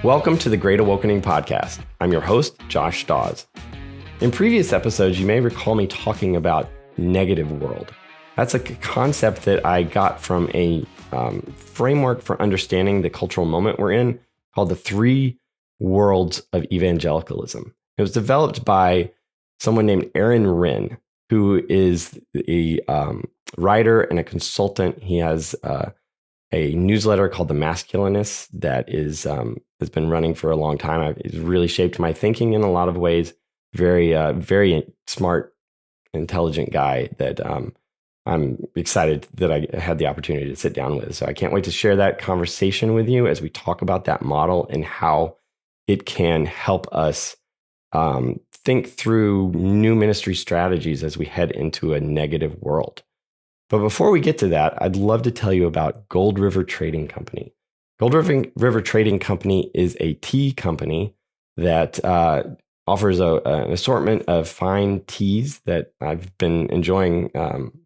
Welcome to the Great Awakening Podcast. I'm your host, Josh Dawes. In previous episodes, you may recall me talking about negative world. That's a concept that I got from a framework for understanding the cultural moment we're in called the Three Worlds of Evangelicalism. It was developed by someone named Aaron Renn, who is a writer and a consultant. He has a newsletter called The Masculinist that has been running for a long time. It's really shaped my thinking in a lot of ways. Very smart, intelligent guy that I'm excited that I had the opportunity to sit down with. So I can't wait to share that conversation with you as we talk about that model and how it can help us think through new ministry strategies as we head into a negative world. But before we get to that, I'd love to tell you about Gold River Trading Company. Gold River Trading Company is a tea company that offers an assortment of fine teas that I've been enjoying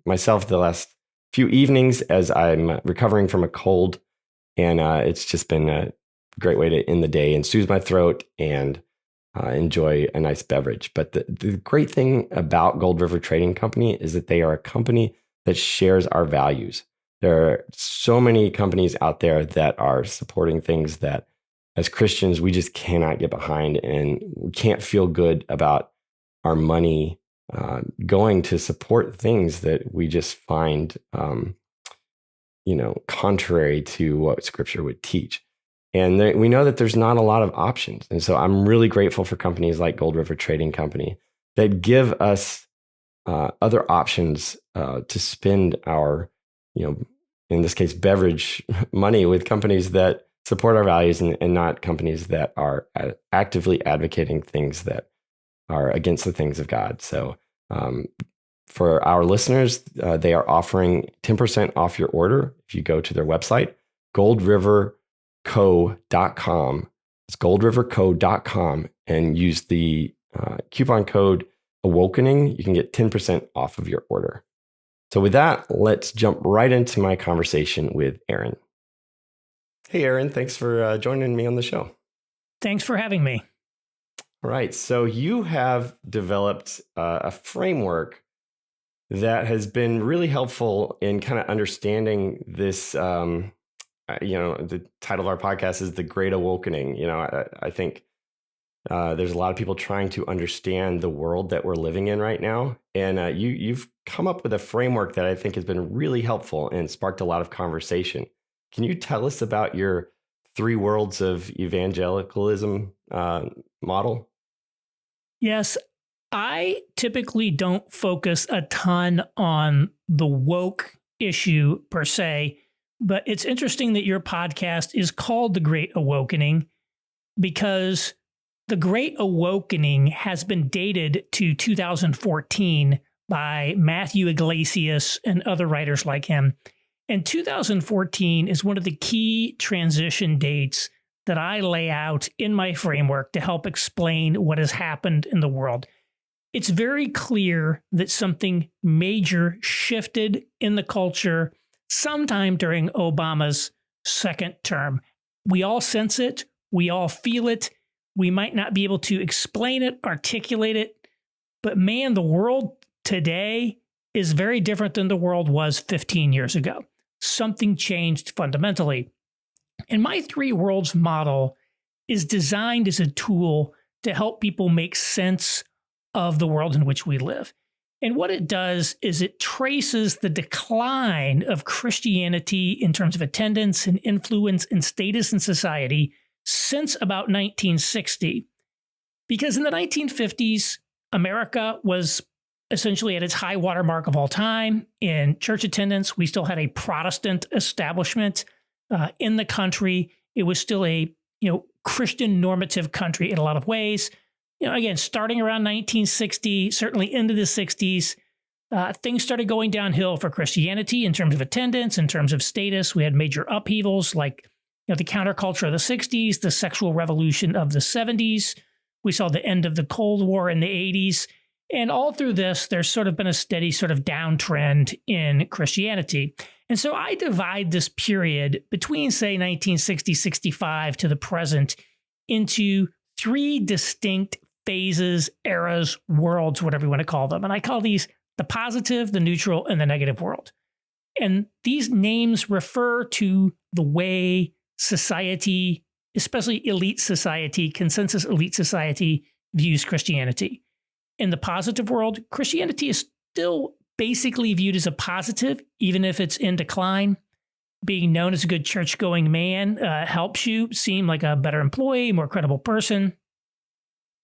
myself the last few evenings as I'm recovering from a cold. And it's just been a great way to end the day and soothe my throat and enjoy a nice beverage. But the great thing about Gold River Trading Company is that they are a company that shares our values. There are so many companies out there that are supporting things that as Christians, we just cannot get behind, and we can't feel good about our money going to support things that we just find, contrary to what Scripture would teach. And we know that there's not a lot of options. And so I'm really grateful for companies like Gold River Trading Company that give us other options to spend our, in this case, beverage money with companies that support our values and not companies that are actively advocating things that are against the things of God. So for our listeners, they are offering 10% off your order if you go to their website, goldriverco.com. It's goldriverco.com, and use the coupon code Awakening. You can get 10% off of your order. So with that, let's jump right into my conversation with Aaron. Hey, Aaron, thanks for joining me on the show. Thanks for having me. All right. So you have developed a framework that has been really helpful in kind of understanding this. The title of our podcast is The Great Awakening. I think there's a lot of people trying to understand the world that we're living in right now. And you've come up with a framework that I think has been really helpful and sparked a lot of conversation. Can you tell us about your Three Worlds of Evangelicalism model? Yes, I typically don't focus a ton on the woke issue per se, but it's interesting that your podcast is called The Great Awakening, because The Great Awakening has been dated to 2014 by Matthew Iglesias and other writers like him. And 2014 is one of the key transition dates that I lay out in my framework to help explain what has happened in the world. It's very clear that something major shifted in the culture sometime during Obama's second term. We all sense it. We all feel it. We might not be able to explain it, articulate it, but man, the world today is very different than the world was 15 years ago. Something changed fundamentally. And my Three Worlds model is designed as a tool to help people make sense of the world in which we live. And what it does is it traces the decline of Christianity in terms of attendance and influence and status in society since about 1960. Because in the 1950s, America was essentially at its high water mark of all time in church attendance. We still had a Protestant establishment in the country. It was still a Christian normative country in a lot of ways. Again, starting around 1960, certainly into the 60s, things started going downhill for Christianity in terms of attendance, in terms of status. We had major upheavals like the counterculture of the 60s, the sexual revolution of the 70s. We saw the end of the Cold War in the 80s. And all through this, there's sort of been a steady sort of downtrend in Christianity. And so I divide this period between, say, 1960, 65 to the present into three distinct phases, eras, worlds, whatever you want to call them. And I call these the positive, the neutral, and the negative world. And these names refer to the way society, especially elite society, consensus elite society, views Christianity. In the positive world, Christianity is still basically viewed as a positive, even if it's in decline. Being known as a good church-going man helps you seem like a better employee, more credible person.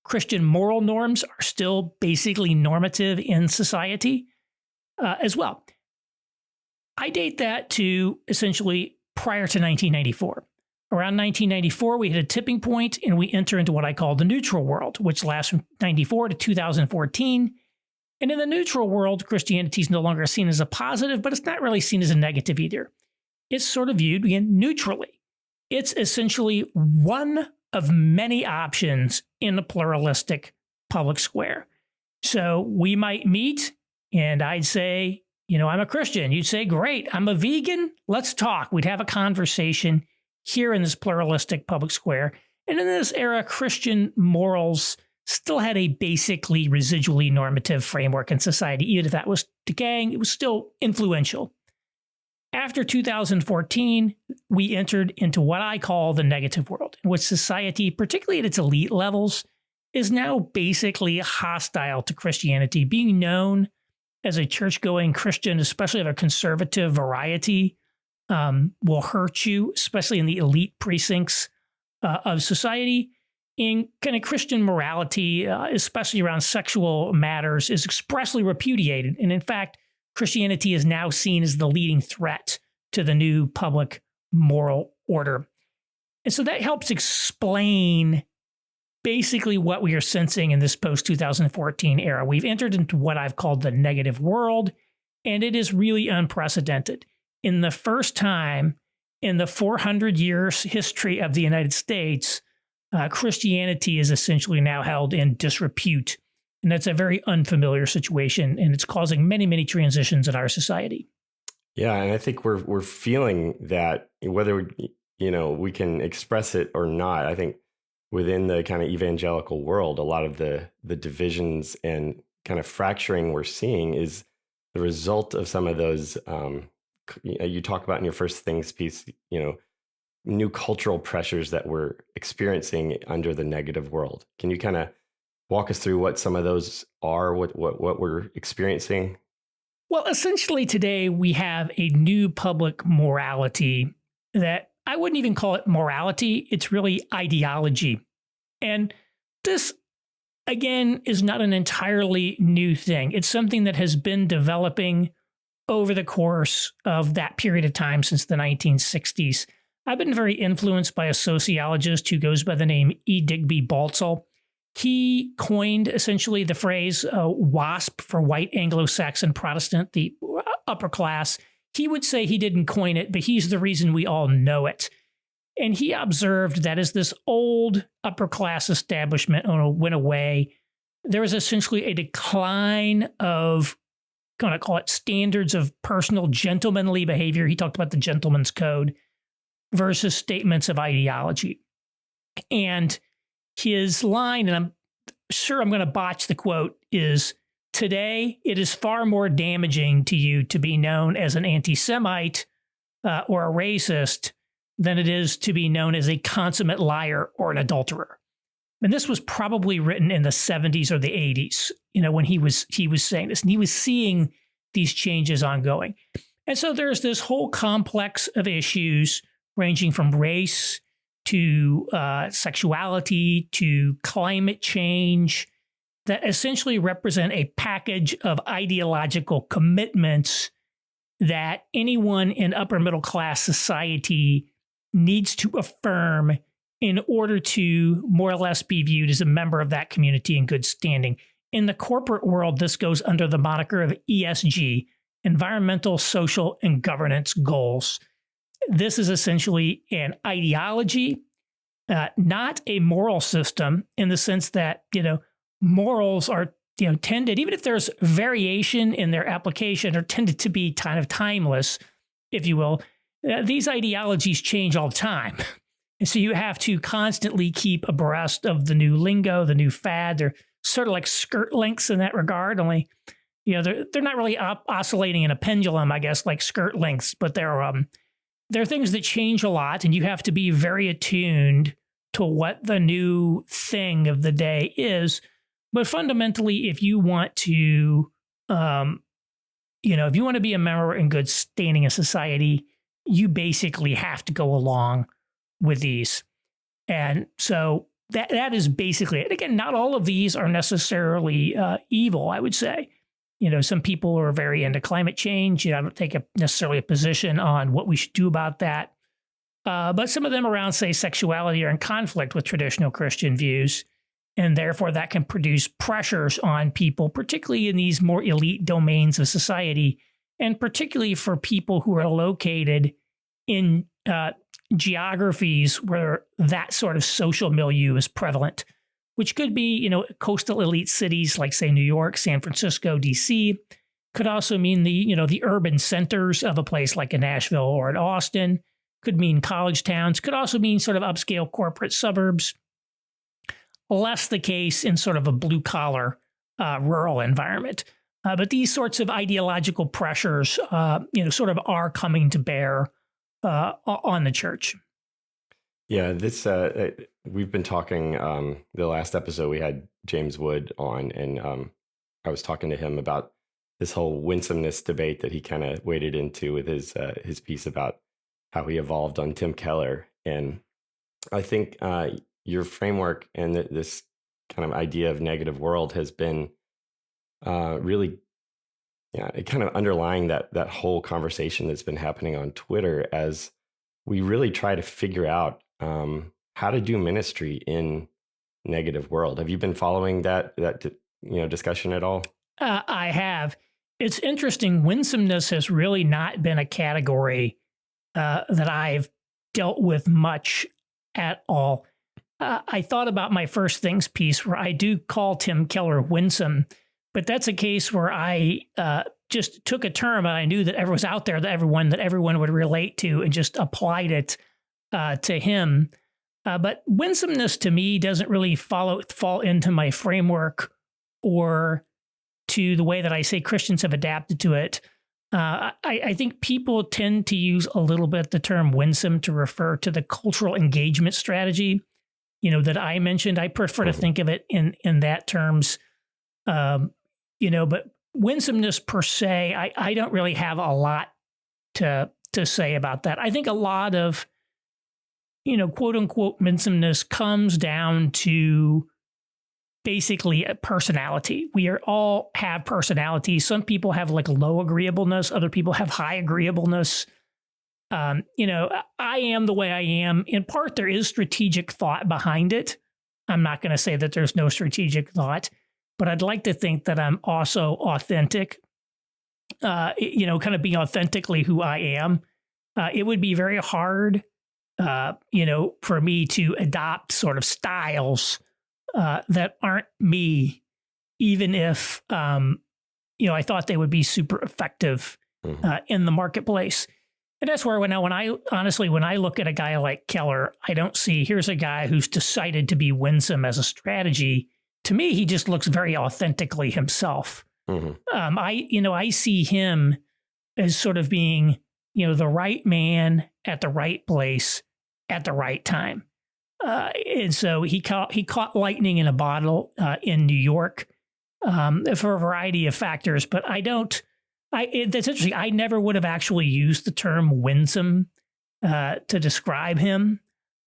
Christian moral norms are still basically normative in society as well. I date that to essentially prior to 1994. Around 1994, we hit a tipping point and we enter into what I call the neutral world, which lasts from 94 to 2014. And in the neutral world, Christianity is no longer seen as a positive, but it's not really seen as a negative either. It's sort of viewed again neutrally. It's essentially one of many options in a pluralistic public square. So we might meet and I'd say, I'm a Christian. You'd say, great, I'm a vegan. Let's talk. We'd have a conversation here in this pluralistic public square. And in this era, Christian morals still had a basically residually normative framework in society. Even if that was decaying, it was still influential. After 2014, we entered into what I call the negative world, in which society, particularly at its elite levels, is now basically hostile to Christianity. Being known as a church-going Christian, especially of a conservative variety, will hurt you, especially in the elite precincts of society. In kind of Christian morality, especially around sexual matters, is expressly repudiated. And in fact, Christianity is now seen as the leading threat to the new public moral order. And so that helps explain basically what we are sensing in this post-2014 era. We've entered into what I've called the negative world, and it is really unprecedented. In the first time in the 400 years history of the United States, Christianity is essentially now held in disrepute. And that's a very unfamiliar situation, and it's causing many, many transitions in our society. Yeah, and I think we're feeling that whether we can express it or not. I think within the kind of evangelical world, a lot of the divisions and kind of fracturing we're seeing is the result of some of those. You talk about in your first things piece, new cultural pressures that we're experiencing under the negative world. Can you kind of walk us through what some of those are, what we're experiencing? Well, essentially today we have a new public morality that I wouldn't even call it morality. It's really ideology. And this, again, is not an entirely new thing. It's something that has been developing over the course of that period of time since the 1960s. I've been very influenced by a sociologist who goes by the name E. Digby Baltzell. He coined essentially the phrase WASP for white Anglo-Saxon Protestant, the upper class. He would say he didn't coin it, but he's the reason we all know it. And he observed that as this old upper class establishment went away, there was essentially a decline of, I'm going to call it standards of personal gentlemanly behavior. He talked about the gentleman's code versus statements of ideology. And his line, and I'm sure I'm going to botch the quote, is, "Today, it is far more damaging to you to be known as an anti-Semite or a racist than it is to be known as a consummate liar or an adulterer." And this was probably written in the 70s or the 80s, when he was saying this, and he was seeing these changes ongoing. And so there's this whole complex of issues ranging from race to sexuality to climate change that essentially represent a package of ideological commitments that anyone in upper middle class society needs to affirm in order to more or less be viewed as a member of that community in good standing. In the corporate world, this goes under the moniker of ESG, environmental, social, and governance goals. This is essentially an ideology, not a moral system, in the sense that, morals are, tended, even if there's variation in their application, are tended to be kind of timeless, if you will. These ideologies change all the time. And so you have to constantly keep abreast of the new lingo, the new fad. They're sort of like skirt links in that regard, only, they're not really oscillating in a pendulum, I guess, like skirt lengths, but they're things that change a lot, and you have to be very attuned to what the new thing of the day is. But fundamentally, if you want to, if you want to be a member in good standing in society, you basically have to go along with these. And so that is basically it. Again, not all of these are necessarily evil, I would say. Some people are very into climate change. I don't take necessarily a position on what we should do about that. But some of them around, say, sexuality are in conflict with traditional Christian views. And therefore, that can produce pressures on people, particularly in these more elite domains of society, and particularly for people who are located in geographies where that sort of social milieu is prevalent, which could be, coastal elite cities like, say, New York, San Francisco, D.C. Could also mean the urban centers of a place like in Nashville or in Austin. Could mean college towns. Could also mean sort of upscale corporate suburbs. Less the case in sort of a blue-collar rural environment. But these sorts of ideological pressures, sort of are coming to bear on the church. Yeah, this we've been talking. The last episode we had James Wood on, and I was talking to him about this whole winsomeness debate that he kind of waded into with his piece about how he evolved on Tim Keller. And I think your framework and this kind of idea of negative world has been really, kind of underlying that whole conversation that's been happening on Twitter as we really try to figure out how to do ministry in negative world. Have you been following that discussion at all? I have. It's interesting. Winsomeness has really not been a category that I've dealt with much at all. I thought about my First Things piece where I do call Tim Keller winsome, but that's a case where I just took a term and I knew that everyone was out there, that everyone would relate to, and just applied it to him. But winsomeness to me doesn't really fall into my framework or to the way that I say Christians have adapted to it. I think people tend to use a little bit the term winsome to refer to the cultural engagement strategy, that I mentioned. I prefer to think of it in that terms, but winsomeness per se, I don't really have a lot to say about that. I think a lot of, quote unquote winsomeness comes down to basically a personality. We all have personalities. Some people have like low agreeableness. Other people have high agreeableness. I am the way I am. In part, there is strategic thought behind it. I'm not going to say that there's no strategic thought, but I'd like to think that I'm also authentic, kind of being authentically who I am. It would be very hard, for me to adopt sort of styles that aren't me, even if, I thought they would be super effective in the marketplace. And that's where when I look at a guy like Keller, I don't see, here's a guy who's decided to be winsome as a strategy. To me, he just looks very authentically himself. I see him as sort of being, the right man at the right place at the right time. And so he caught lightning in a bottle in New York for a variety of factors. But that's interesting. I never would have actually used the term winsome to describe him.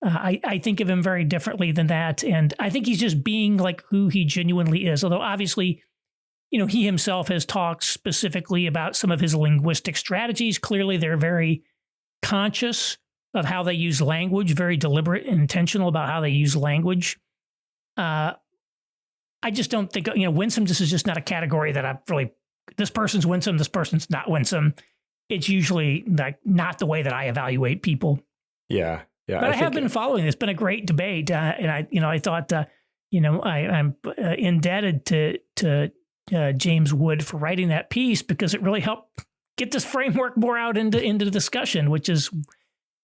I think of him very differently than that. And I think he's just being like who he genuinely is. Although obviously, he himself has talked specifically about some of his linguistic strategies. Clearly, they're very conscious of how they use language, very deliberate and intentional about how they use language. I just don't think, winsome, this is just not a category that I've really, this person's winsome, this person's not winsome. It's usually not the way that I evaluate people. Yeah. Yeah. But I have been following. It's been a great debate. And I thought, I'm indebted to James Wood for writing that piece because it really helped get this framework more out into the discussion, which is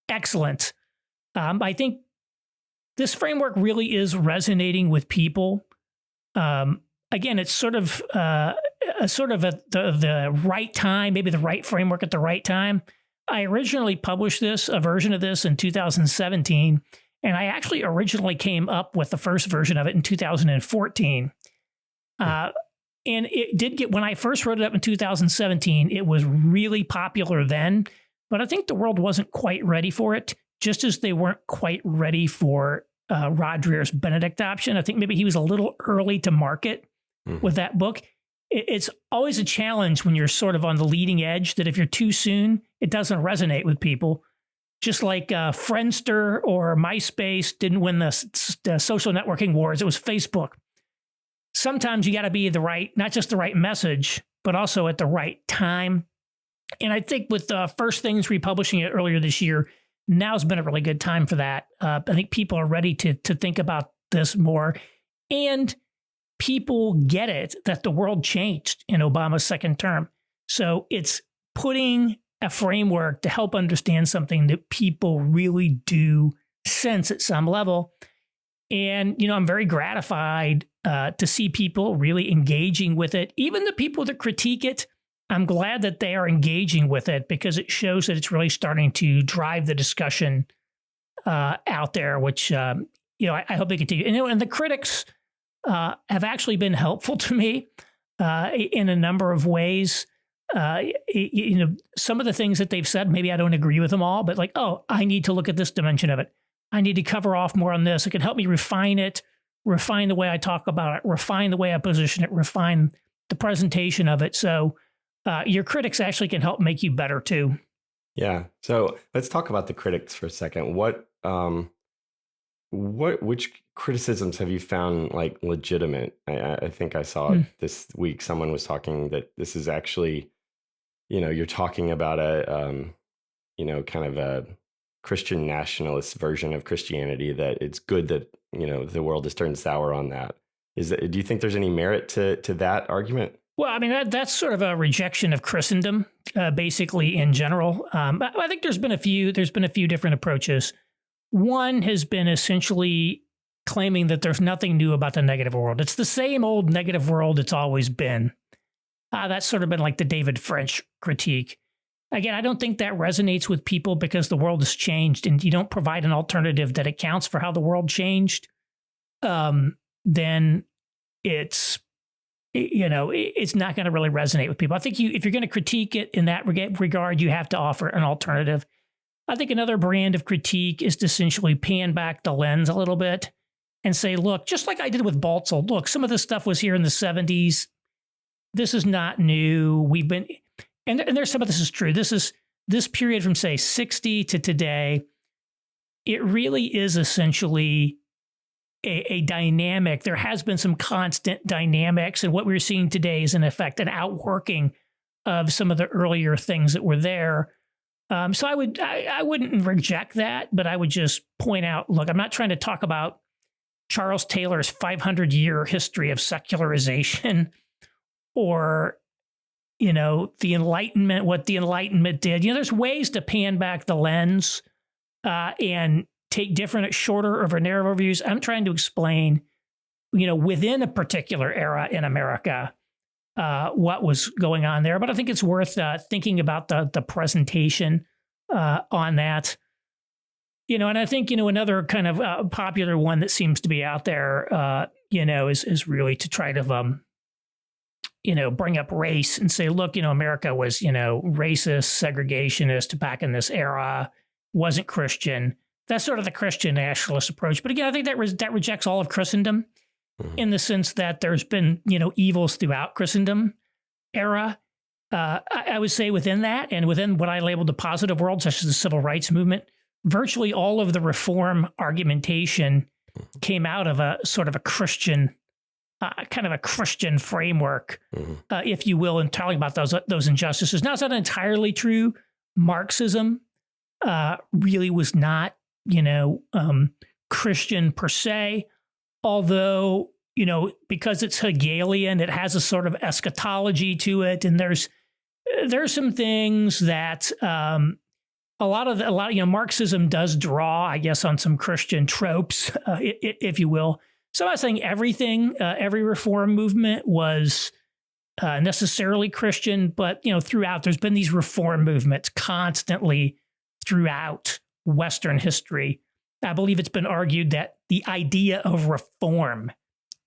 excellent. I think this framework really is resonating with people. Again, it's sort of at the right time, maybe the right framework at the right time. I originally published a version of this in 2017, and I actually originally came up with the first version of it in 2014. And it did get, when I first wrote it up in 2017, it was really popular then, but I think the world wasn't quite ready for it, just as they weren't quite ready for Roger's Benedict option. I think maybe he was a little early to market with that book. It's always a challenge when you're sort of on the leading edge, that if you're too soon, it doesn't resonate with people. Just like Friendster or MySpace didn't win the social networking wars, it was Facebook. Sometimes you got to be not just the right message, but also at the right time. And I think with First Things republishing it earlier this year, now's been a really good time for that. I think people are ready to think about this more. And people get it that the world changed in Obama's second term. So it's putting a framework to help understand something that people really do sense at some level. And, I'm very gratified to see people really engaging with it. Even the people that critique it, I'm glad that they are engaging with it, because it shows that it's really starting to drive the discussion out there, which, I hope they continue. And the critics have actually been helpful to me in a number of ways. Some of the things that they've said, maybe I don't agree with them all, but like, oh, I need to look at this dimension of it. I need to cover off more on this. It can help me refine it, refine the way I talk about it, refine the way I position it, refine the presentation of it. So your critics actually can help make you better too. Yeah. So let's talk about the critics for a second. Which criticisms have you found like legitimate? I think I saw this week someone was talking that this is actually, you're talking about a, kind of a Christian nationalist version of Christianity, that it's good that, the world has turned sour on that. Do you think there's any merit to that argument? Well, I mean, that's sort of a rejection of Christendom, basically in general. I think there's been a few different approaches. One has been essentially claiming that there's nothing new about the negative world. It's the same old negative world it's always been. That's sort of been like the David French critique. Again, I don't think that resonates with people, because the world has changed and you don't provide an alternative that accounts for how the world changed. Then it's not going to really resonate with people. I think if you're going to critique it in that regard, you have to offer an alternative. I think another brand of critique is to essentially pan back the lens a little bit and say, look, just like I did with Baltzel, look, some of this stuff was here in the 70s. This is not new. And there's some of this is true. This period from, say, 60 to today, it really is essentially a dynamic. There has been some constant dynamics, and what we're seeing today is, in effect, an outworking of some of the earlier things that were there. So I wouldn't reject that, but I would just point out, look, I'm not trying to talk about Charles Taylor's 500-year history of secularization or, the Enlightenment, what the Enlightenment did. There's ways to pan back the lens and take different, shorter or narrower views. I'm trying to explain, within a particular era in America, what was going on there. But I think it's worth thinking about the presentation on that. And I think, another kind of popular one that seems to be out there, is really to try to, bring up race and say, look, America was, racist, segregationist back in this era, wasn't Christian. That's sort of the Christian nationalist approach. But again, I think that rejects all of Christendom in the sense that there's been, evils throughout Christendom era. I would say within that and within what I labeled the positive world, such as the civil rights movement, virtually all of the reform argumentation came out of a sort of a Christian, kind of a Christian framework, if you will, in talking about those injustices. Now, it's not entirely true. Marxism really was not, Christian per se, although, because it's Hegelian, it has a sort of eschatology to it. And there's some things that Marxism does draw, I guess, on some Christian tropes, if you will. So I'm not saying every reform movement was necessarily Christian, but throughout there's been these reform movements constantly throughout Western history. I believe it's been argued that the idea of reform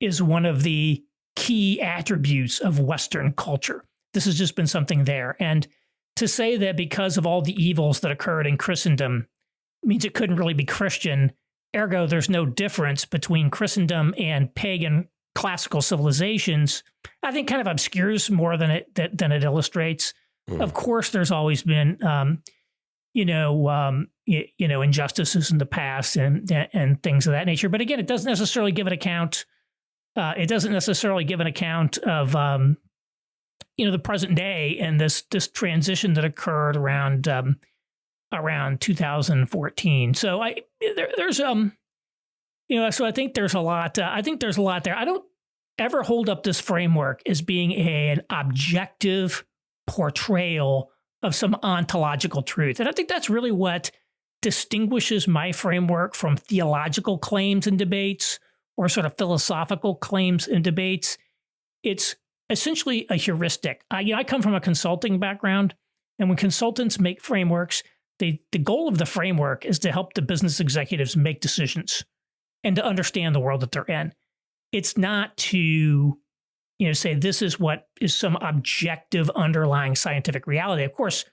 is one of the key attributes of Western culture. This has just been something there. And to say that because of all the evils that occurred in Christendom means it couldn't really be Christian, ergo there's no difference between Christendom and pagan classical civilizations, I think kind of obscures more than it illustrates. Of course, there's always been injustices in the past and things of that nature. But again, it doesn't necessarily give an account. It doesn't necessarily give an account of the present day and this transition that occurred around 2014. So so I think there's a lot. I think there's a lot there. I don't ever hold up this framework as being an objective portrayal of some ontological truth. And I think that's really what distinguishes my framework from theological claims and debates or sort of philosophical claims and debates. It's essentially a heuristic. I come from a consulting background, and when consultants make frameworks, the goal of the framework is to help the business executives make decisions and to understand the world that they're in. It's not to say this is what is some objective underlying scientific reality. Of course,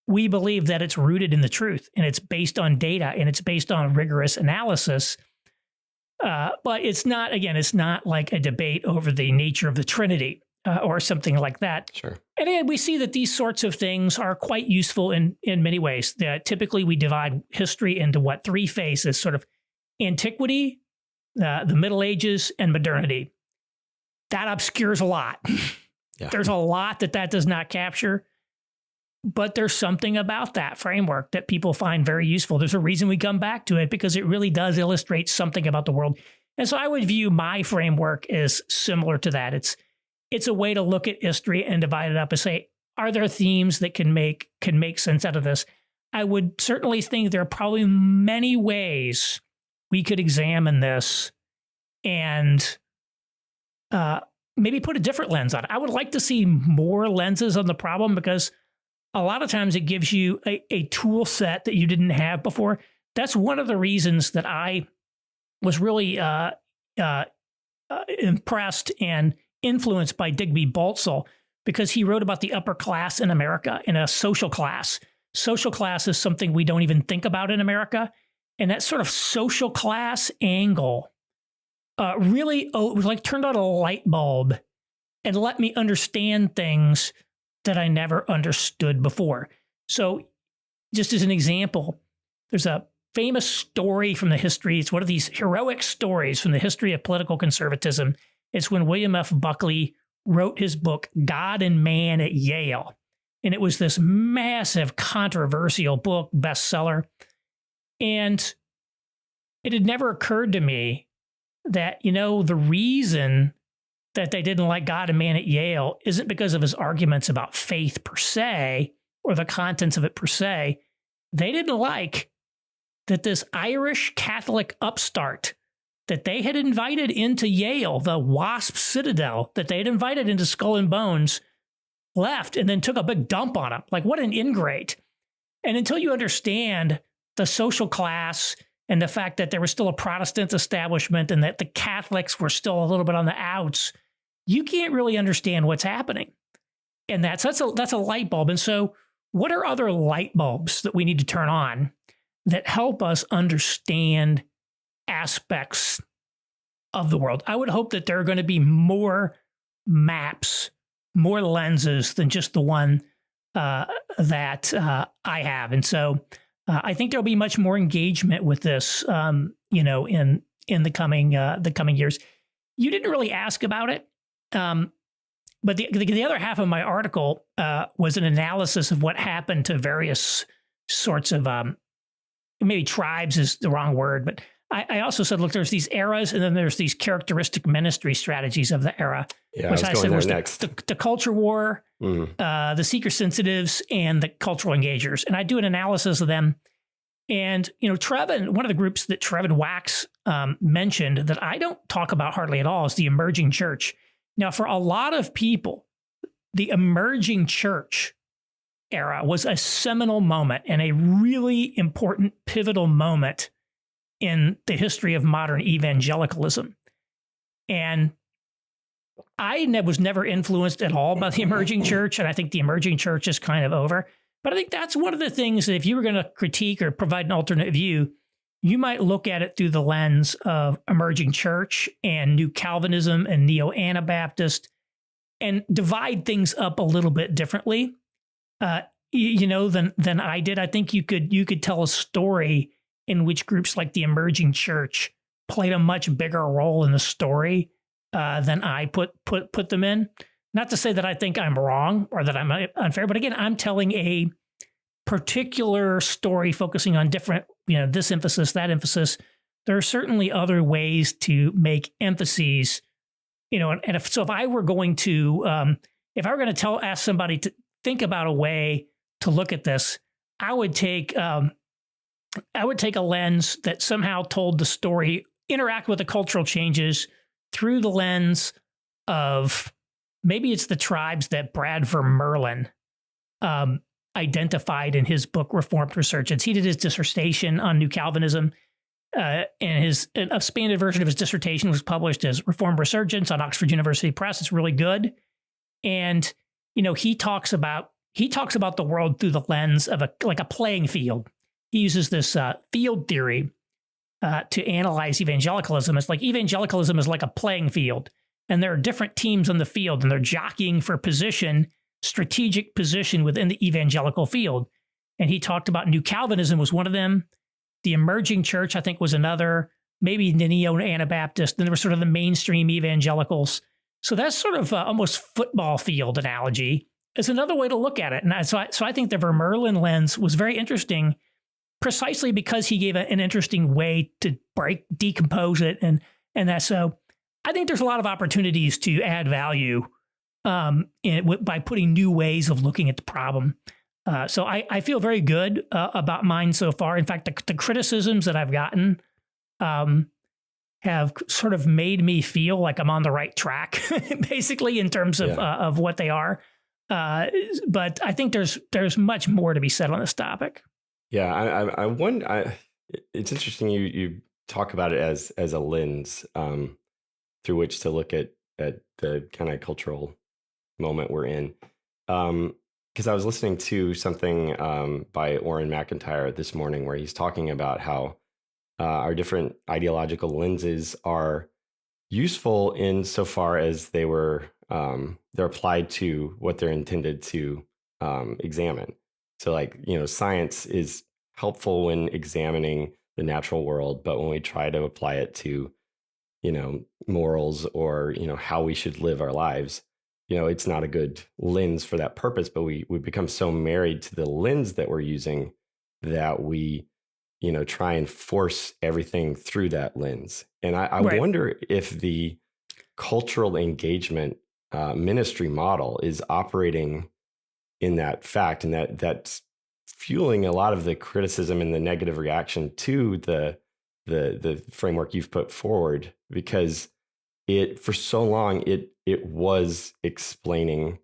we believe that it's rooted in the truth and it's based on data and it's based on rigorous analysis. But it's not like a debate over the nature of the Trinity or something like that. Sure. And again, we see that these sorts of things are quite useful in many ways. Typically, we divide history into three phases, sort of antiquity, the Middle Ages, and modernity. That obscures a lot. Yeah. There's a lot that does not capture, but there's something about that framework that people find very useful. There's a reason we come back to it because it really does illustrate something about the world. And so I would view my framework as similar to that. It's a way to look at history and divide it up and say, are there themes that can make sense out of this? I would certainly think there are probably many ways we could examine this and maybe put a different lens on it. I would like to see more lenses on the problem because a lot of times it gives you a tool set that you didn't have before. That's one of the reasons that I was really impressed and influenced by Digby Baltzell, because he wrote about the upper class in America and a social class. Social class is something we don't even think about in America. And that sort of social class angle really was like turned on a light bulb and let me understand things that I never understood before. So just as an example, there's a famous story from the history. It's one of these heroic stories from the history of political conservatism. It's when William F. Buckley wrote his book, God and Man at Yale. And it was this massive, controversial book, bestseller. And it had never occurred to me that, the reason that they didn't like God and Man at Yale isn't because of his arguments about faith per se or the contents of it per se. They didn't like that this Irish Catholic upstart that they had invited into Yale, the WASP citadel that they had invited into Skull and Bones, left and then took a big dump on him. Like, what an ingrate. And until you understand the social class and the fact that there was still a Protestant establishment and that the Catholics were still a little bit on the outs, you can't really understand what's happening. And that's a light bulb. And so what are other light bulbs that we need to turn on that help us understand aspects of the world? I would hope that there are going to be more maps, more lenses than just the one that I have. And so I think there'll be much more engagement with this, in the coming years. You didn't really ask about it, but the other half of my article was an analysis of what happened to various sorts of maybe tribes is the wrong word, but I also said, look, there's these eras, and then there's these characteristic ministry strategies of the era, which I said was the culture war, the seeker sensitives, and the cultural engagers. And I do an analysis of them. And, Trevin, one of the groups that Trevin Wax mentioned that I don't talk about hardly at all is the emerging church. Now, for a lot of people, the emerging church era was a seminal moment and a really important pivotal moment in the history of modern evangelicalism. And I was never influenced at all by the emerging church, and I think the emerging church is kind of over. But I think that's one of the things that if you were going to critique or provide an alternate view, you might look at it through the lens of emerging church and New Calvinism and Neo-Anabaptist and divide things up a little bit differently, than I did. I think you could tell a story in which groups like the emerging church played a much bigger role in the story than I put them in. Not to say that I think I'm wrong or that I'm unfair, but again, I'm telling a particular story focusing on different, this emphasis, that emphasis. There are certainly other ways to make emphases, and if I were going to, ask somebody to think about a way to look at this, I would take a lens that somehow told the story, interact with the cultural changes through the lens of maybe it's the tribes that Brad Vermerlen identified in his book, Reformed Resurgence. He did his dissertation on New Calvinism, and an expanded version of his dissertation was published as Reformed Resurgence on Oxford University Press. It's really good. And, he talks about the world through the lens of a playing field. He uses this field theory to analyze evangelicalism. It's like evangelicalism is like a playing field, and there are different teams on the field, and they're jockeying for position, strategic position within the evangelical field. And he talked about New Calvinism was one of them. The emerging church, I think, was another, maybe the Neo-Anabaptist. Then there were sort of the mainstream evangelicals. So that's sort of almost football field analogy is another way to look at it. And so I think the Vermerlen lens was very interesting precisely because he gave an interesting way to decompose it. And that, so I think there's a lot of opportunities to add value by putting new ways of looking at the problem. So I feel very good about mine so far. In fact, the criticisms that I've gotten have sort of made me feel like I'm on the right track, basically, in terms of what they are. But I think there's much more to be said on this topic. Yeah, I wonder. It's interesting you talk about it as a lens through which to look at the kind of cultural moment we're in. Because I was listening to something by Aaron Renn this morning where he's talking about how our different ideological lenses are useful insofar as they're applied to what they're intended to examine. So science is helpful when examining the natural world, but when we try to apply it to, morals or, how we should live our lives, it's not a good lens for that purpose, but we become so married to the lens that we're using that we, try and force everything through that lens. And I Right. wonder if the cultural engagement ministry model is operating in that fact, and that's fueling a lot of the criticism and the negative reaction to the framework you've put forward, because for so long it was explaining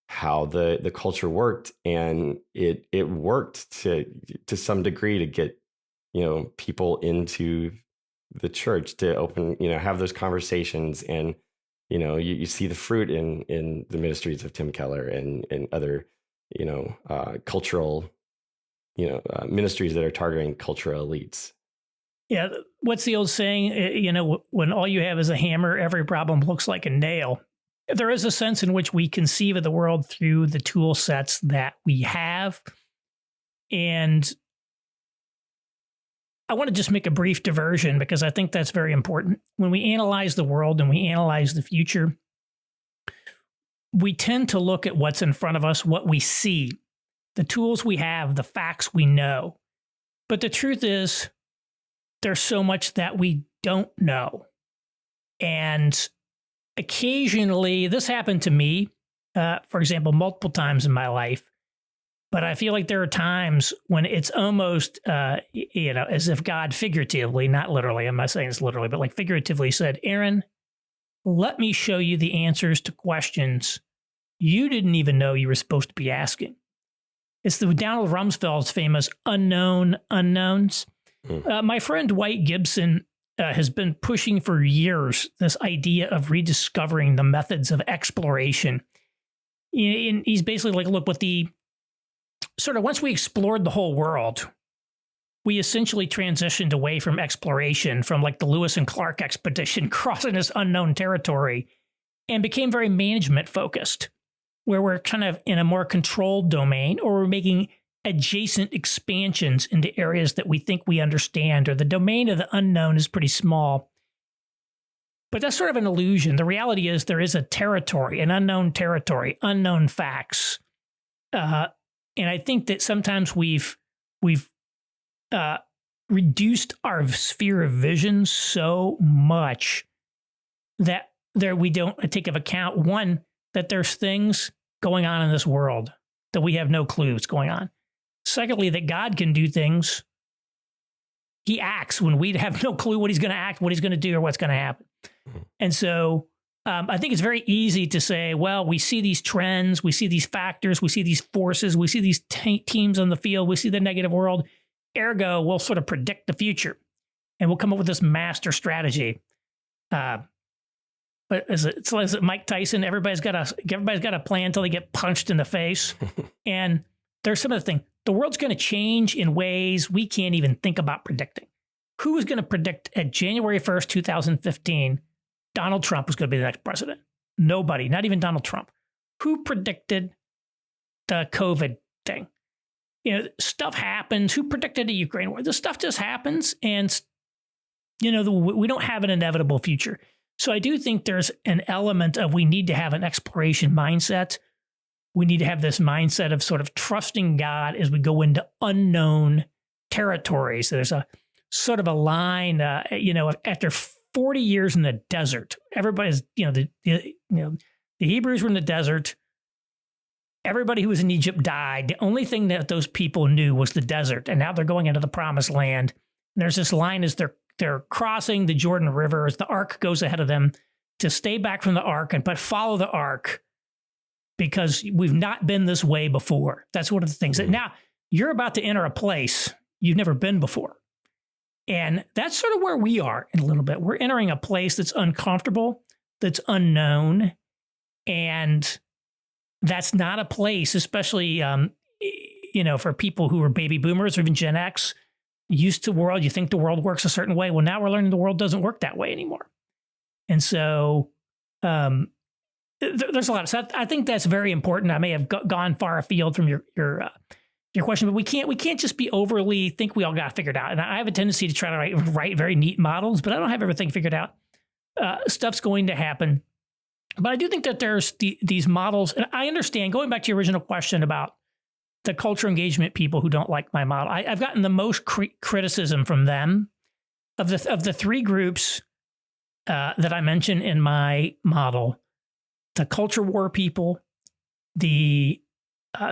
how the culture worked, and it worked to some degree to get people into the church to open, have those conversations, and you see the fruit in the ministries of Tim Keller and other cultural ministries that are targeting cultural elites. Yeah. What's the old saying? When all you have is a hammer, every problem looks like a nail. There is a sense in which we conceive of the world through the tool sets that we have. And I want to just make a brief diversion because I think that's very important. When we analyze the world and we analyze the future, we tend to look at what's in front of us, what we see, the tools we have, the facts we know. But the truth is, there's so much that we don't know. And occasionally, this happened to me, for example, multiple times in my life. But I feel like there are times when it's almost, as if God figuratively, not literally, I'm not saying it's literally, but like figuratively said, Aaron, let me show you the answers to questions you didn't even know you were supposed to be asking. It's the Donald Rumsfeld's famous unknown unknowns. My friend Dwight Gibson has been pushing for years this idea of rediscovering the methods of exploration. He's basically like, look, what the sort of once we explored the whole world, we essentially transitioned away from exploration, from like the Lewis and Clark expedition crossing this unknown territory, and became very management focused, where we're kind of in a more controlled domain, or we're making adjacent expansions into areas that we think we understand, or the domain of the unknown is pretty small. But that's sort of an illusion. The reality is there is a territory, an unknown territory, unknown facts. And I think that sometimes we've reduced our sphere of vision so much that we don't take into account, one, that there's things going on in this world that we have no clue what's going on. Secondly, that God can do things. He acts when we have no clue what he's going to act, what he's going to do, or what's going to happen. And so I think it's very easy to say, well, we see these trends, we see these factors, we see these forces, we see these teams on the field, we see the negative world. Ergo, we'll sort of predict the future, and we'll come up with this master strategy. But is it Mike Tyson? Everybody's got a plan until they get punched in the face. And there's some of the thing. The world's going to change in ways we can't even think about predicting. Who was going to predict at January 1st, 2015, Donald Trump was going to be the next president? Nobody, not even Donald Trump. Who predicted the COVID thing? Stuff happens. Who predicted the Ukraine war? This stuff just happens, and we don't have an inevitable future. So I do think there's an element of we need to have an exploration mindset. We need to have this mindset of sort of trusting God as we go into unknown territories. So there's a sort of a line, after 40 years in the desert, everybody's, the Hebrews were in the desert. Everybody who was in Egypt died. The only thing that those people knew was the desert. And now they're going into the promised land. And there's this line as they're crossing the Jordan River, as the ark goes ahead of them, to stay back from the ark but follow the ark, because we've not been this way before. That's one of the things. That now you're about to enter a place you've never been before. And that's sort of where we are in a little bit. We're entering a place that's uncomfortable, that's unknown. And that's not a place, especially, for people who are baby boomers or even Gen X, used to the world. You think the world works a certain way. Well, now we're learning the world doesn't work that way anymore. And so there's a lot of stuff. I think that's very important. I may have gone far afield from your question, but we can't just be overly think we all got it figured out. And I have a tendency to try to write very neat models, but I don't have everything figured out. Stuff's going to happen. But I do think that there's these models, and I understand, going back to your original question about the cultural engagement people who don't like my model, I've gotten the most criticism from them. Of the three groups that I mentioned in my model, the culture war people, the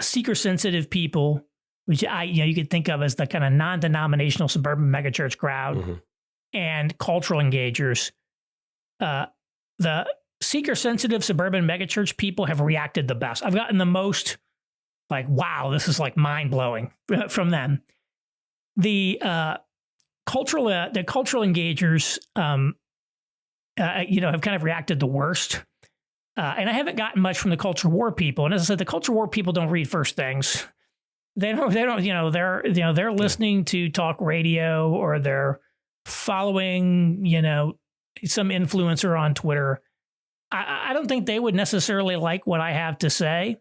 seeker-sensitive people, which you could think of as the kind of non-denominational suburban megachurch crowd, and cultural engagers. The seeker-sensitive suburban megachurch people have reacted the best. I've gotten the most like, wow, this is like mind-blowing from them. The cultural engagers, have kind of reacted the worst. And I haven't gotten much from the culture war people. And as I said, the culture war people don't read first things. They're listening to talk radio, or they're following, some influencer on Twitter. I don't think they would necessarily like what I have to say,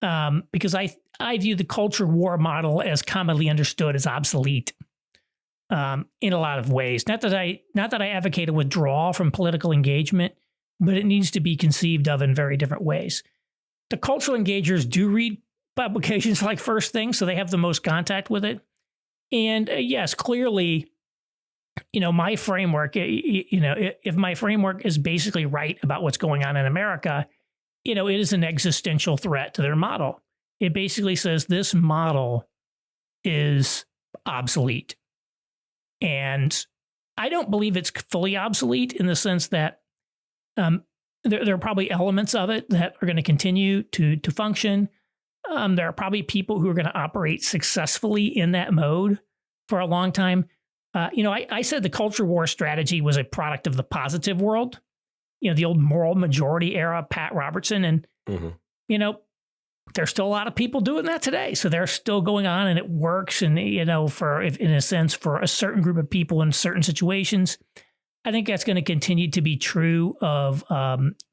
because I view the culture war model as commonly understood as obsolete in a lot of ways. Not that I advocate a withdrawal from political engagement, but it needs to be conceived of in very different ways. The cultural engagers do read publications like First Thing, so they have the most contact with it. And yes, clearly, my framework, if my framework is basically right about what's going on in America, it is an existential threat to their model. It basically says this model is obsolete. And I don't believe it's fully obsolete in the sense that there are probably elements of it that are going to continue to function. There are probably people who are going to operate successfully in that mode for a long time. I said the culture war strategy was a product of the positive world, the old moral majority era, Pat Robertson. And, there's still a lot of people doing that today. So they're still going on and it works. And, in a sense, for a certain group of people in certain situations, I think that's going to continue to be true of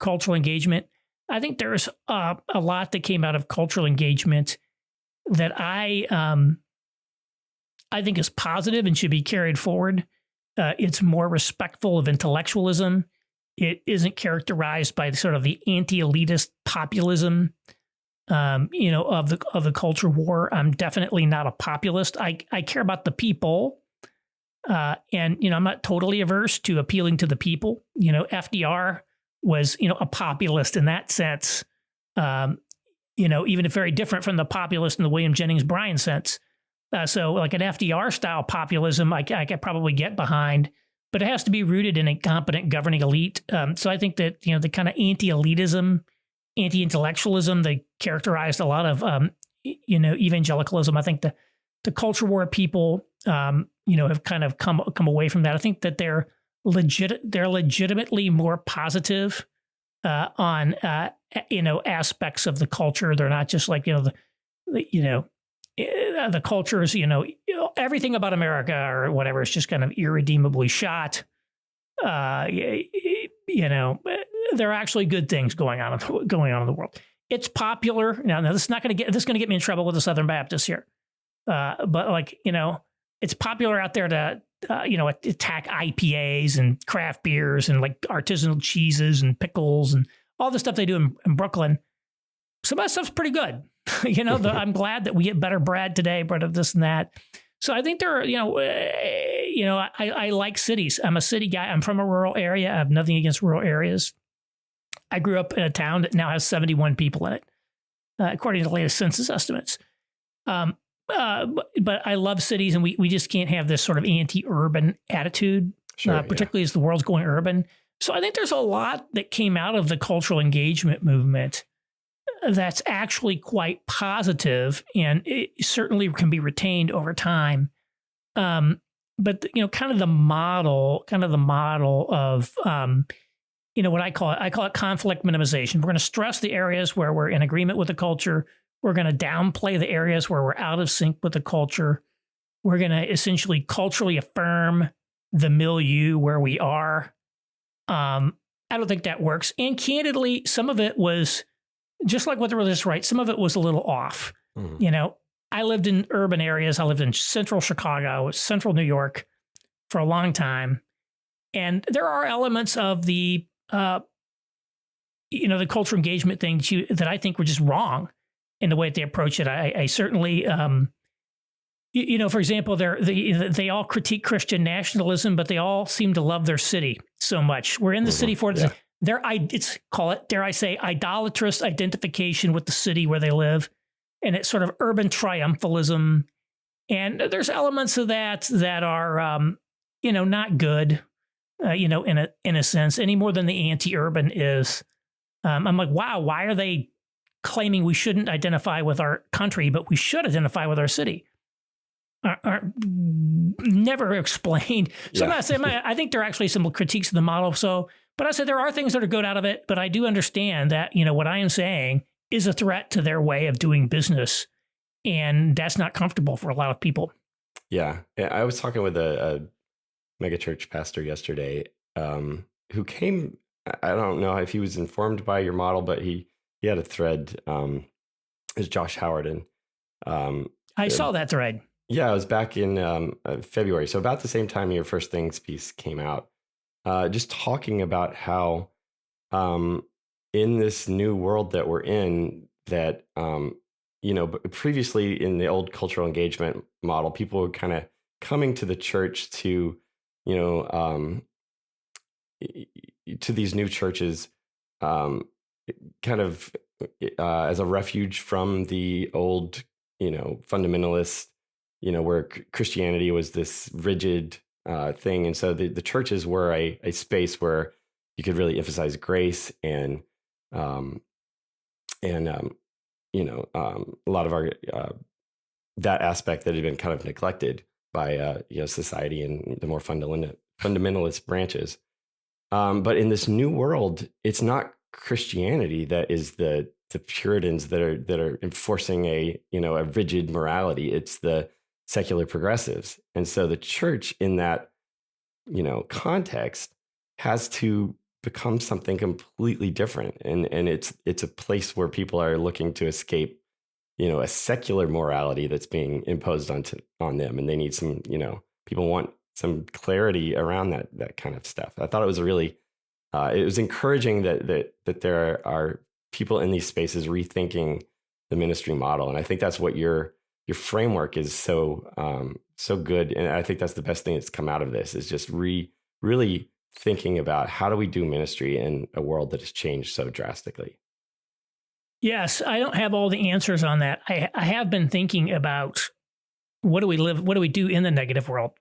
cultural engagement. I think there's a lot that came out of cultural engagement that I think is positive and should be carried forward. It's more respectful of intellectualism. It isn't characterized by sort of the anti-elitist populism, of the culture war. I'm definitely not a populist. I care about the people, and I'm not totally averse to appealing to the people. FDR was a populist in that sense. Even if very different from the populist in the William Jennings Bryan sense. So like an FDR style populism, I could probably get behind, but it has to be rooted in a competent governing elite. So I think that, the kind of anti-elitism, anti-intellectualism that characterized a lot of, evangelicalism, I think the culture war people, have kind of come away from that. I think that they're legitimately more positive on, aspects of the culture. They're not just like, the cultures, everything about America or whatever is just kind of irredeemably shot. There are actually good things going on in the world. It's popular. Now this is going to get me in trouble with the Southern Baptists here. But it's popular out there to, attack IPAs and craft beers and like artisanal cheeses and pickles and all the stuff they do in Brooklyn. Some of that stuff's pretty good. I'm glad that we get better bread today, bread of this and that. So I think there are, I like cities. I'm a city guy. I'm from a rural area. I have nothing against rural areas. I grew up in a town that now has 71 people in it, according to the latest census estimates. But I love cities, and we just can't have this sort of anti-urban attitude, particularly as the world's going urban. So I think there's a lot that came out of the cultural engagement movement that's actually quite positive, and it certainly can be retained over time. But kind of the model of what I call it conflict minimization. We're going to stress the areas where we're in agreement with the culture. We're going to downplay the areas where we're out of sync with the culture. We're going to essentially culturally affirm the milieu where we are. I don't think that works. And candidly, some of it was just like with the religious right, some of it was a little off. I lived in urban areas. I lived in central Chicago, central New York for a long time. And there are elements of the cultural engagement things that I think were just wrong in the way that they approach it. I certainly, for example, they all critique Christian nationalism, but they all seem to love their city so much. We're in the city for it. Dare I say, idolatrous identification with the city where they live. And it's sort of urban triumphalism. And there's elements of that are, not good, in a sense, any more than the anti-urban is. I'm like, wow, why are they claiming we shouldn't identify with our country, but we should identify with our city? Are never explained. So I'm not saying, I think there are actually some critiques of the model. But I said there are things that are good out of it, but I do understand that, what I am saying is a threat to their way of doing business. And that's not comfortable for a lot of people. Yeah. I was talking with a megachurch pastor yesterday who came, I don't know if he was informed by your model, but he had a thread, is Josh Howard. And I saw that thread. Yeah, it was back in February. So about the same time your First Things piece came out. Just talking about how in this new world that we're in, that, previously in the old cultural engagement model, people were kind of coming to the church to, to these new churches, kind of as a refuge from the old, fundamentalist, where Christianity was this rigid thing. And so the churches were a space where you could really emphasize grace and a lot of our that aspect that had been kind of neglected by society and the more fundamentalist branches. But in this new world, it's not Christianity that is the Puritans that are enforcing a rigid morality. It's the secular progressives. And so the church in that, context has to become something completely different. And it's a place where people are looking to escape, a secular morality that's being imposed on them. And they need some, people want some clarity around that kind of stuff. I thought it was it was encouraging that there are people in these spaces rethinking the ministry model. And I think that's what your framework is so good. And I think that's the best thing that's come out of this is just really thinking about how do we do ministry in a world that has changed so drastically. Yes, I don't have all the answers on that. I have been thinking about what do we do in the negative world?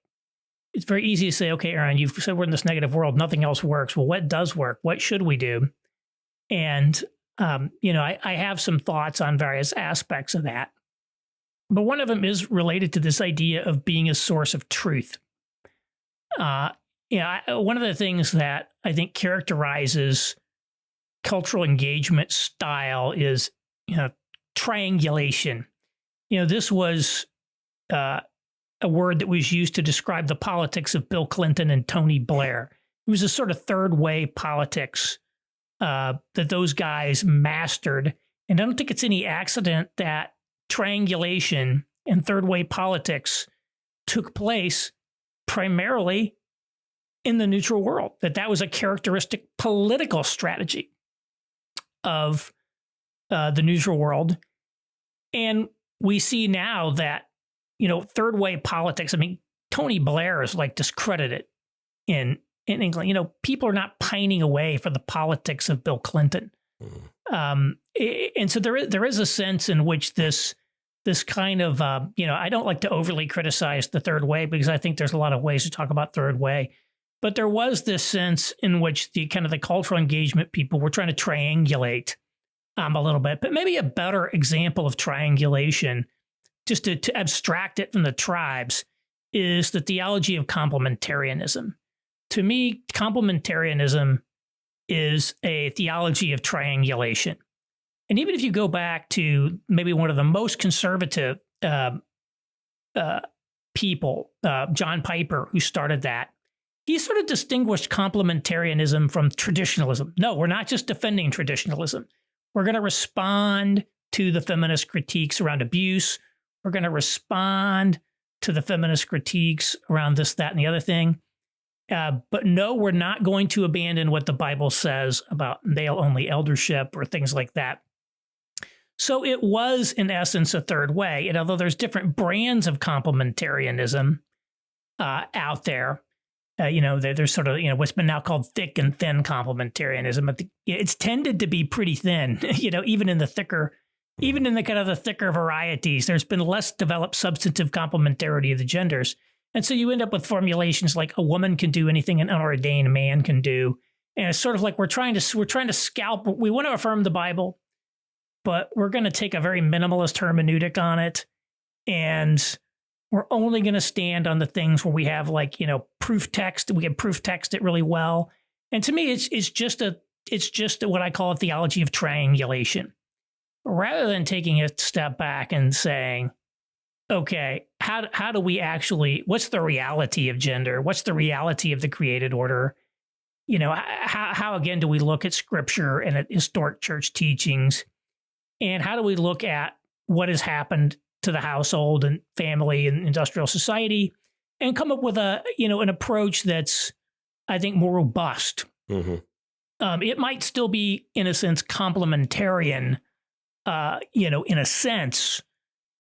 It's very easy to say, okay, Aaron, you've said we're in this negative world, nothing else works. Well, what does work? What should we do? And, I have some thoughts on various aspects of that. But one of them is related to this idea of being a source of truth. One of the things that I think characterizes cultural engagement style is, triangulation. This was a word that was used to describe the politics of Bill Clinton and Tony Blair. It was a sort of third way politics that those guys mastered. And I don't think it's any accident that triangulation and third way politics took place primarily in the neutral world, that was a characteristic political strategy of the neutral world. And we see now that, third way politics, Tony Blair is like discredited in England. People are not pining away for the politics of Bill Clinton. And so there is a sense in which this kind of, I don't like to overly criticize the third way because I think there's a lot of ways to talk about third way. But there was this sense in which the cultural engagement people were trying to triangulate a little bit. But maybe a better example of triangulation, just to abstract it from the tribes, is the theology of complementarianism. To me, complementarianism is a theology of triangulation. And even if you go back to maybe one of the most conservative people, John Piper, who started that, he sort of distinguished complementarianism from traditionalism. No, we're not just defending traditionalism. We're going to respond to the feminist critiques around abuse. We're going to respond to the feminist critiques around this, that, and the other thing. But no, we're not going to abandon what the Bible says about male-only eldership or things like that. So it was, in essence, a third way. And although there's different brands of complementarianism out there, there's sort of, what's been now called thick and thin complementarianism. But it's tended to be pretty thin, even in the kind of the thicker varieties. There's been less developed substantive complementarity of the genders. And so you end up with formulations like a woman can do anything an unordained man can do. And it's sort of like we're trying to scalp. We want to affirm the Bible, but we're going to take a very minimalist hermeneutic on it. And we're only going to stand on the things where we have proof text. We can proof text it really well. And to me, it's just what I call a theology of triangulation. Rather than taking a step back and saying, okay, how do we actually, what's the reality of gender? What's the reality of the created order? How again do we look at scripture and at historic church teachings? And how do we look at what has happened to the household and family and industrial society and come up with an approach that's, I think, more robust. Mm-hmm. It might still be, in a sense, complementarian, in a sense.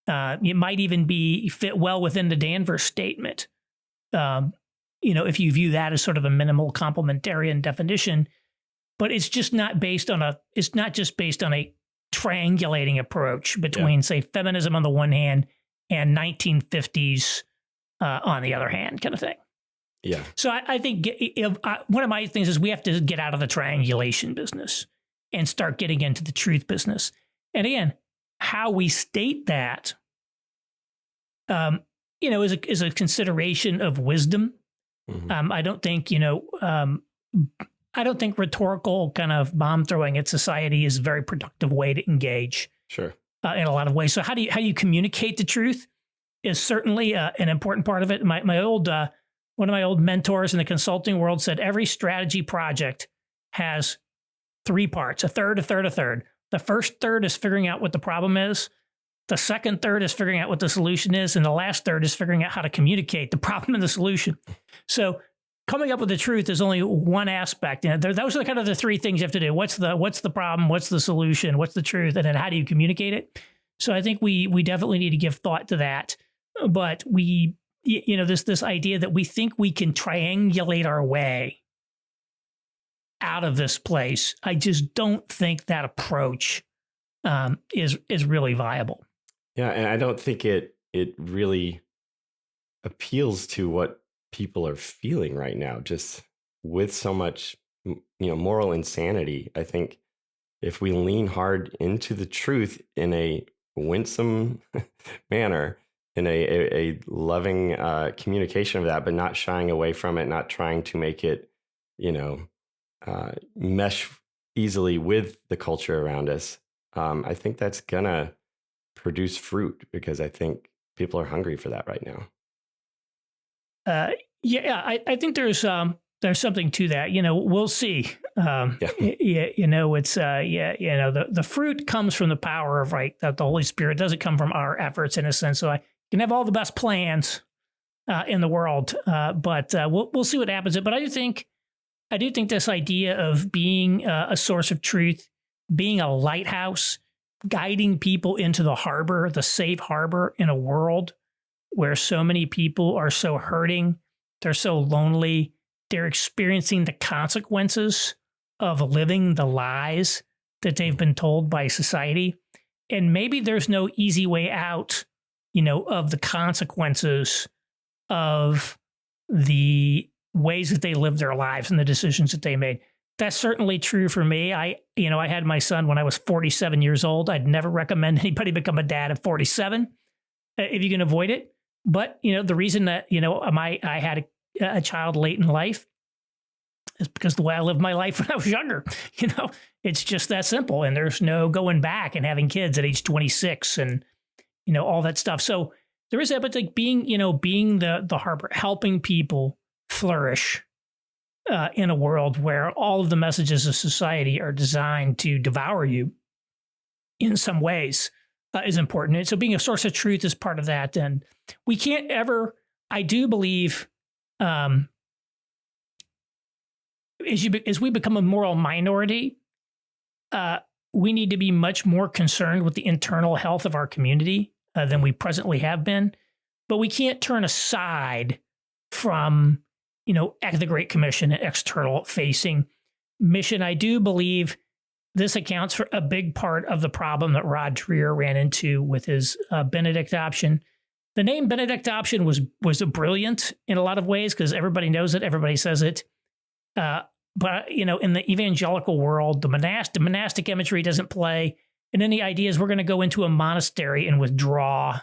It might even fit well within the Danvers statement. if you view that as sort of a minimal complementarian definition, but it's just not based on a triangulating approach between, say, feminism on the one hand and 1950s on the other hand, kind of thing. Yeah. So I think one of my things is we have to get out of the triangulation business and start getting into the truth business. And again, how we state that, is a consideration of wisdom. Mm-hmm. I don't think rhetorical kind of bomb throwing at society is a very productive way to engage. Sure. In a lot of ways. So how do you communicate the truth is certainly an important part of it. One of my old mentors in the consulting world said every strategy project has 3 parts: a third, a third, a third. The first third is figuring out what the problem is. The second third is figuring out what the solution is. And the last third is figuring out how to communicate the problem and the solution. So coming up with the truth is only one aspect. Those are kind of the 3 things you have to do. What's the problem? What's the solution? What's the truth? And then how do you communicate it? So I think we definitely need to give thought to that. But this idea that we think we can triangulate our way out of this place, I just don't think that approach is really viable. Yeah, and I don't think it really appeals to what people are feeling right now, just with so much moral insanity. I think if we lean hard into the truth in a winsome manner, in a loving communication of that, but not shying away from it, not trying to make it mesh easily with the culture around us, I think that's gonna produce fruit, because I think people are hungry for that right now. I think there's something to that. We'll see. The fruit comes from the power of the Holy Spirit. It doesn't come from our efforts, in a sense. So I can have all the best plans in the world, but we'll see what happens. But I do think this idea of being a source of truth, being a lighthouse, guiding people into the harbor, the safe harbor in a world where so many people are so hurting, they're so lonely, they're experiencing the consequences of living the lies that they've been told by society. And maybe there's no easy way out, of the consequences of the ways that they live their lives and the decisions that they made. That's certainly true for me. I had my son when I was 47 years old. I'd never recommend anybody become a dad at 47 if you can avoid it. But, the reason that, I had a child late in life is because the way I lived my life when I was younger. It's just that simple. And there's no going back and having kids at age 26 and, all that stuff. So there is that, but being the harbor, helping people flourish in a world where all of the messages of society are designed to devour you in some ways is important. And so being a source of truth is part of that. And we can't ever, I do believe, as we become a moral minority, we need to be much more concerned with the internal health of our community than we presently have been. But we can't turn aside from the Great Commission and external facing mission. I do believe this accounts for a big part of the problem that Rod Dreher ran into with his Benedict option. The name Benedict option was brilliant in a lot of ways because everybody knows it, everybody says it. But in the evangelical world, the monastic imagery doesn't play. And then the idea is we're going to go into a monastery and withdraw.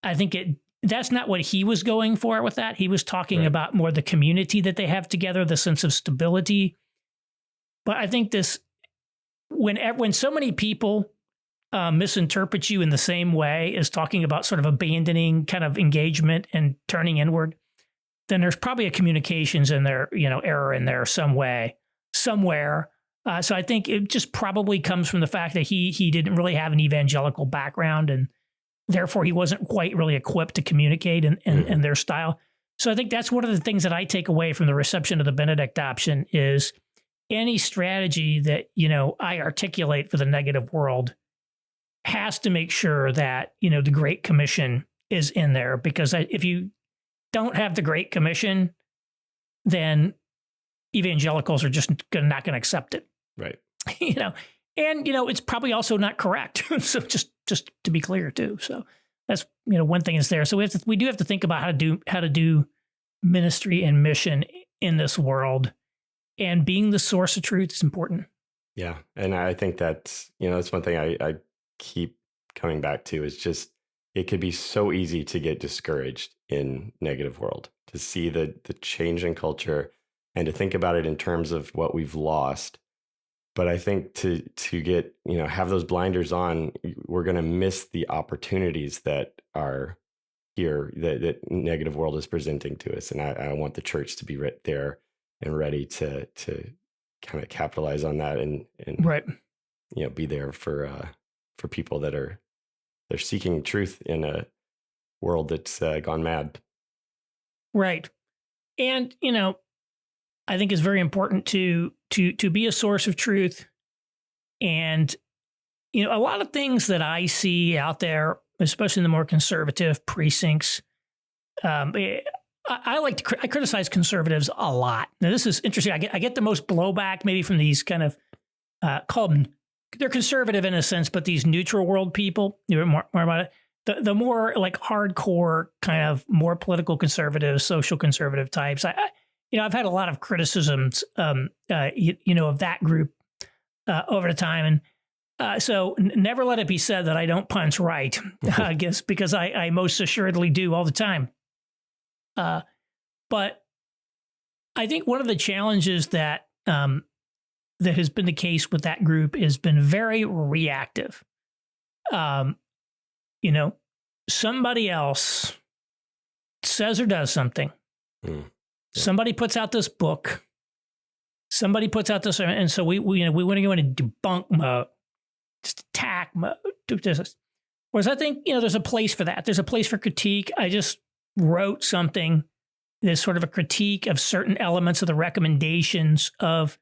I think that's not what he was going for with that. He was talking about more the community that they have together, the sense of stability. But I think when so many people misinterpret you in the same way as talking about sort of abandoning kind of engagement and turning inward, then there's probably a communications in there, error in there somewhere. So I think it just probably comes from the fact that he didn't really have an evangelical background, and therefore he wasn't quite really equipped to communicate in their style. So I think that's one of the things that I take away from the reception of the Benedict option is any strategy that, I articulate for the negative world has to make sure that, the Great Commission is in there, because if you don't have the Great Commission, then evangelicals are just not going to accept it. Right. And it's probably also not correct. So just to be clear too. So that's one thing is there. So we do have to think about how to do ministry and mission in this world, and being the source of truth is important. Yeah, and I think that's that's one thing I keep coming back to is just it could be so easy to get discouraged in negative world, to see the change in culture and to think about it in terms of what we've lost. But I think to get, have those blinders on, we're going to miss the opportunities that are here that negative world is presenting to us. And I want the church to be right there and ready to kind of capitalize on that and right. Be there for people they're seeking truth in a world that's gone mad. Right. And, I think it's very important to be a source of truth. And, a lot of things that I see out there, especially in the more conservative precincts, I criticize conservatives a lot. Now, this is interesting. I get the most blowback maybe from these kind of they're conservative in a sense, but these neutral world people, more about it. The more like hardcore kind of more political conservative, social conservative types. I've had a lot of criticisms, of that group over the time. And so never let it be said that I don't punch right, I guess, because I most assuredly do all the time. But I think one of the challenges that has been the case with that group has been very reactive. Somebody else says or does something. Somebody puts out this book. Somebody puts out this, and so we want to go into debunk mode, just attack mode. Whereas I think there's a place for that. There's a place for critique. I just wrote something that's sort of a critique of certain elements of the recommendations of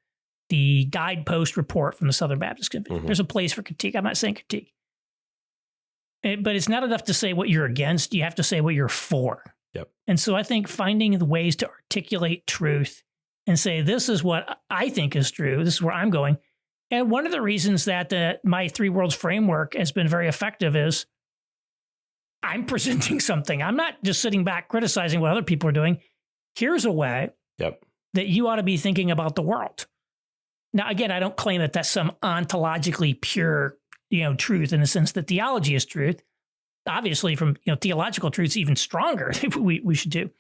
the guidepost report from the Southern Baptist Convention. Mm-hmm. There's a place for critique. I'm not saying critique, but it's not enough to say what you're against. You have to say what you're for. Yep. And so I think finding the ways to articulate truth and say, this is what I think is true. This is where I'm going. And one of the reasons that my Three Worlds framework has been very effective is I'm presenting something. I'm not just sitting back criticizing what other people are doing. Here's a way that you ought to be thinking about the world. Now, again, I don't claim that that's some ontologically pure, truth in the sense that theology is truth. Obviously, from theological truths, even stronger, we should do.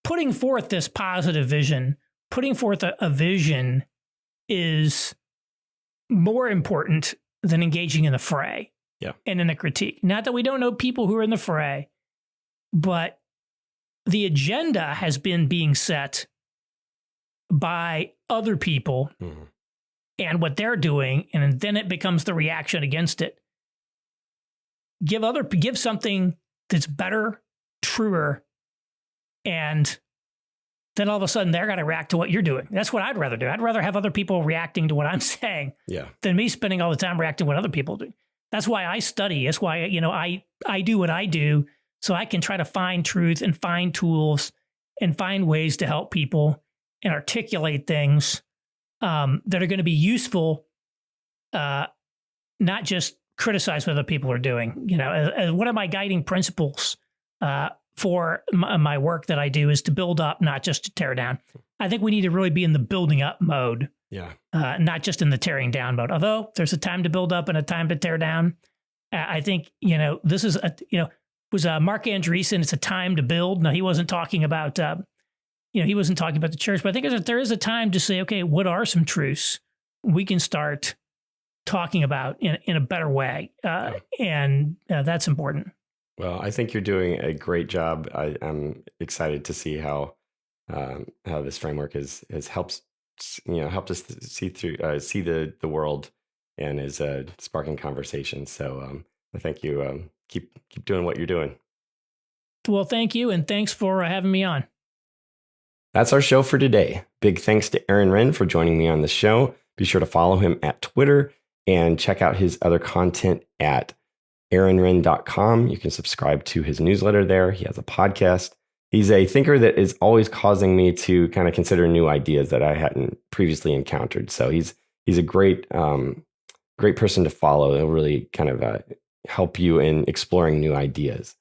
Putting forth this positive vision, putting forth a vision is more important than engaging in the fray and in the critique. Not that we don't know people who are in the fray, but the agenda has been being set by other people and what they're doing, and then it becomes the reaction against it. Give something that's better, truer, and then all of a sudden they're going to react to what you're doing. That's what I'd rather do. I'd rather have other people reacting to what I'm saying than me spending all the time reacting to what other people do. That's why I study. That's why, I do what I do so I can try to find truth and find tools and find ways to help people and articulate things that are going to be useful, not just criticize what other people are doing. As one of my guiding principles for my work that I do is to build up, not just to tear down. I think we need to really be in the building up mode, not just in the tearing down mode. Although there's a time to build up and a time to tear down. I think, this is, was Mark Andreessen, it's a time to build. No, he wasn't talking about, he wasn't talking about the church, but I think there is a time to say, okay, what are some truths we can start talking about in a better way? And that's important. Well, I think you're doing a great job. I'm excited to see how this framework has helped us see the world and is sparking conversation. So I thank you. Keep doing what you're doing. Well, thank you, and thanks for having me on. That's our show for today. Big thanks to Aaron Renn for joining me on the show. Be sure to follow him at Twitter and check out his other content at aaronrenn.com. You can subscribe to his newsletter there. He has a podcast. He's a thinker that is always causing me to kind of consider new ideas that I hadn't previously encountered. So he's a great person to follow. He'll really kind of help you in exploring new ideas.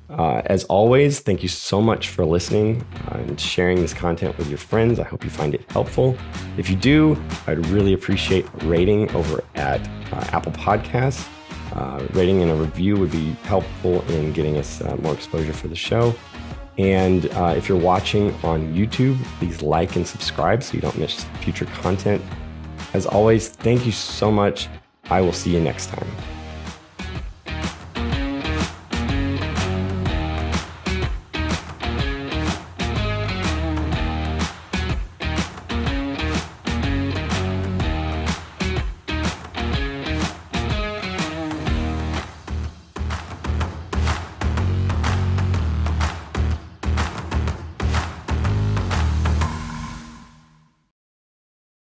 As always, thank you so much for listening and sharing this content with your friends. I hope you find it helpful. If you do, I'd really appreciate a rating over at Apple Podcasts. Rating and a review would be helpful in getting us more exposure for the show. And if you're watching on YouTube, please like and subscribe so you don't miss future content. As always, thank you so much. I will see you next time.